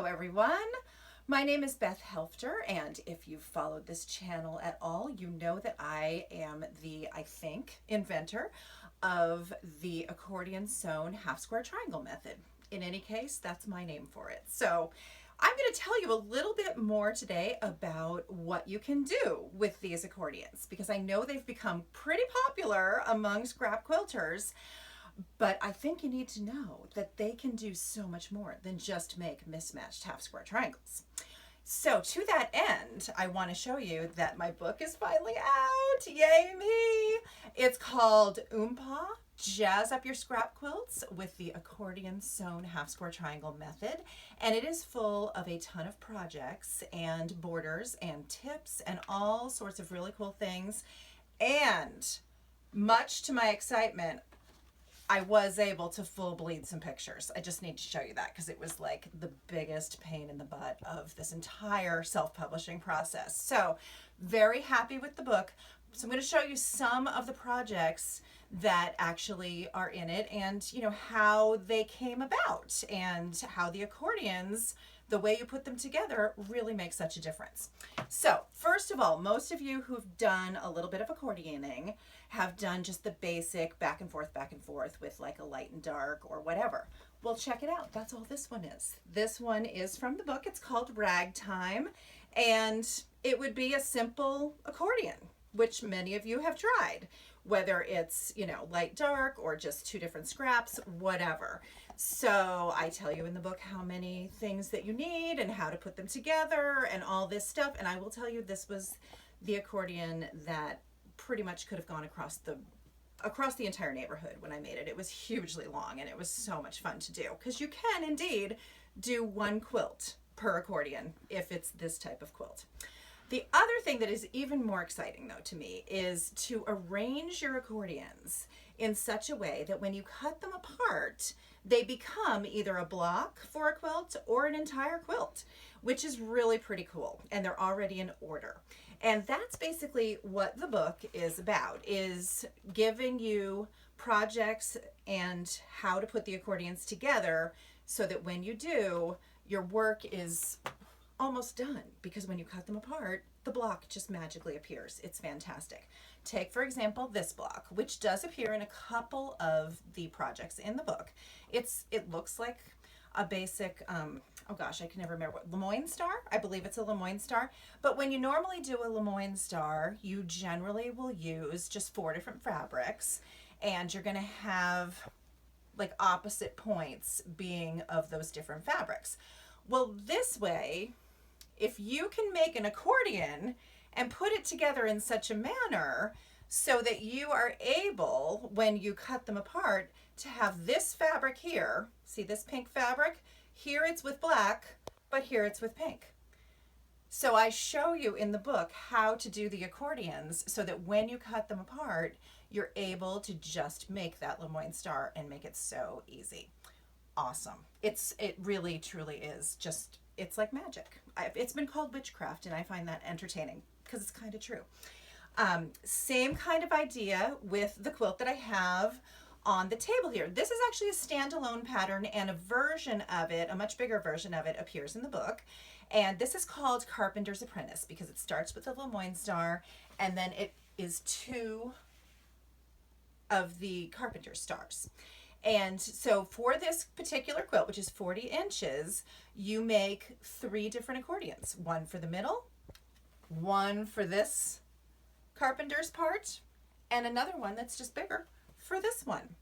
everyone. My name is Beth Helfter, and if you've followed this channel at all, you know that I am the, I think, inventor of the accordion sewn half square triangle method. In any case, that's my name for it. So I'm going to tell you a little bit more today about what you can do with these accordions, because I know they've become pretty popular among scrap quilters. But I think you need to know that they can do so much more than just make mismatched half square triangles. So to that end, I want to show you that my book is finally out. Yay me! It's called Oompa, Jazz Up Your Scrap Quilts with the Accordion Sewn Half Square Triangle Method. And it is full of a ton of projects and borders and tips and all sorts of really cool things. And much to my excitement, I was able to full bleed some pictures. I just need to show you that because it was like the biggest pain in the butt of this entire self-publishing process. So very happy with the book. So I'm going to show you some of the projects that actually are in it and, you know, how they came about and how the accordions, the way you put them together, really makes such a difference. So first of all, most of you who've done a little bit of accordioning have done just the basic back and forth with like a light and dark or whatever. Well, check it out. That's all this one is. This one is from the book. It's called Ragtime, and it would be a simple accordion, which many of you have tried, whether it's, you know, light dark or just two different scraps, whatever. So I tell you in the book how many things that you need and how to put them together and all this stuff. And I will tell you, this was the accordion that pretty much could have gone across the entire neighborhood when I made it. It was hugely long and it was so much fun to do because you can indeed do one quilt per accordion if it's this type of quilt. The other thing that is even more exciting though to me is to arrange your accordions in such a way that when you cut them apart, they become either a block for a quilt or an entire quilt, which is really pretty cool. And they're already in order. And that's basically what the book is about, is giving you projects and how to put the accordions together so that when you do, your work is almost done, because when you cut them apart, the block just magically appears. It's fantastic. Take, for example, this block, which does appear in a couple of the projects in the book. It looks like a basic, oh gosh, I can never remember what, Lemoine Star? I believe it's a Lemoine Star. But when you normally do a Lemoine Star, you generally will use just 4 different fabrics, and you're gonna have like opposite points being of those different fabrics. Well, this way, if you can make an accordion and put it together in such a manner so that you are able, when you cut them apart, to have this fabric here, see this pink fabric? Here it's with black, but here it's with pink. So I show you in the book how to do the accordions so that when you cut them apart, you're able to just make that Lemoine Star and make it so easy. Awesome. It really truly is just, it's like magic. It's been called witchcraft, and I find that entertaining because it's kind of true. Same kind of idea with the quilt that I have on the table here. This is actually a standalone pattern, and a version of it, a much bigger version of it, appears in the book. And this is called Carpenter's Apprentice because it starts with the Lemoine Star, and then it is 2 of the Carpenter Stars. And so for this particular quilt, which is 40 inches, you make 3 different accordions. One for the middle, one for this carpenter's part, and another one that's just bigger for this one.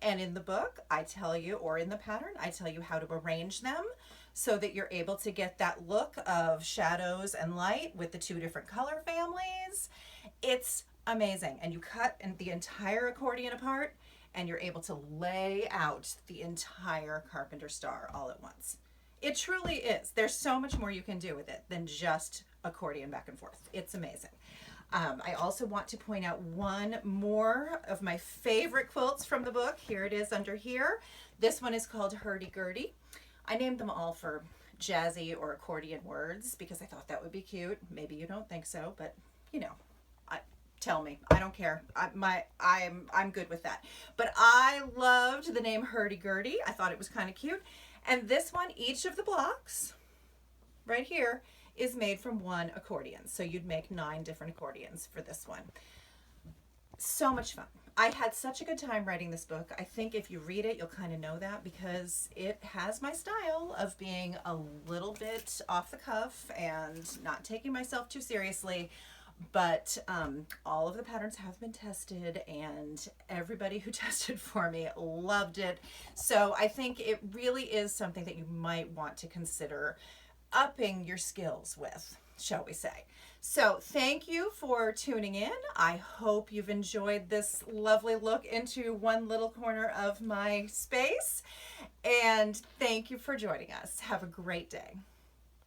And in the book, I tell you, or in the pattern, I tell you how to arrange them so that you're able to get that look of shadows and light with the 2 different color families. It's amazing. And you cut the entire accordion apart, and you're able to lay out the entire Carpenter Star all at once. It truly is. There's so much more you can do with it than just accordion back and forth. It's amazing. I also want to point out one more of my favorite quilts from the book. Here it is under here. This one is called Hurdy-Gurdy. I named them all for jazzy or accordion words because I thought that would be cute. Maybe you don't think so, but you know, tell me. I don't care. I'm good with that. But I loved the name Hurdy-Gurdy. I thought it was kind of cute. And this one, each of the blocks right here is made from one accordion. So you'd make 9 different accordions for this one. So much fun. I had such a good time writing this book. I think if you read it, you'll kind of know that because it has my style of being a little bit off the cuff and not taking myself too seriously. But all of the patterns have been tested, and everybody who tested for me loved it. So I think it really is something that you might want to consider upping your skills with, shall we say. So thank you for tuning in. I hope you've enjoyed this lovely look into one little corner of my space. And thank you for joining us. Have a great day.